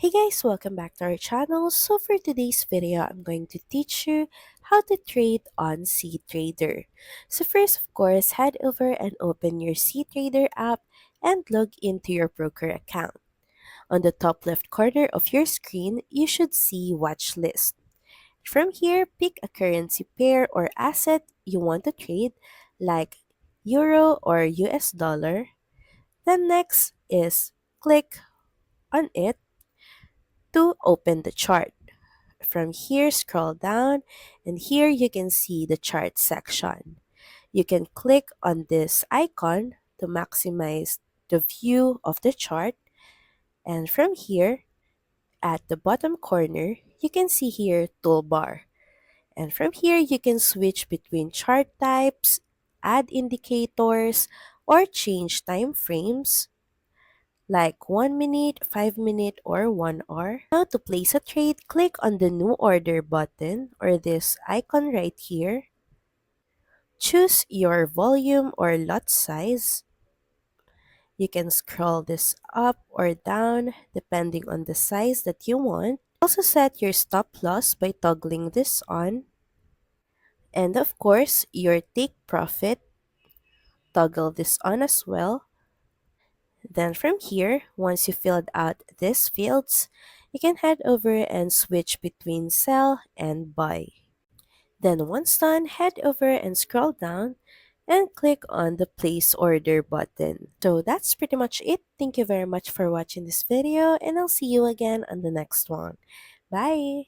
Hey guys, welcome back to our channel. So for today's video, I'm going to teach you how to trade on cTrader. So first, of course, head over and open your cTrader app and log into your broker account. On the top left corner of your screen, you should see watch list. From here, pick a currency pair or asset you want to trade like Euro or US dollar. Then next is click on it to open the chart. From here, scroll down, and here you can see the chart section. You can click on this icon to maximize the view of the chart. And from here, at the bottom corner, you can see here toolbar. And from here, you can switch between chart types, add indicators, or change time frames like 1 minute, 5 minute, or 1 hour. Now to place a trade, click on the new order button or this icon right here. Choose your volume or lot size. You can scroll this up or down depending on the size that you want. Also set your stop loss by toggling this on. And of course, your take profit, toggle this on as well. Then from here, once you filled out these fields, you can head over and switch between sell and buy. Then once done, head over and scroll down and click on the place order button. So that's pretty much it. Thank you very much for watching this video and I'll see you again on the next one. Bye!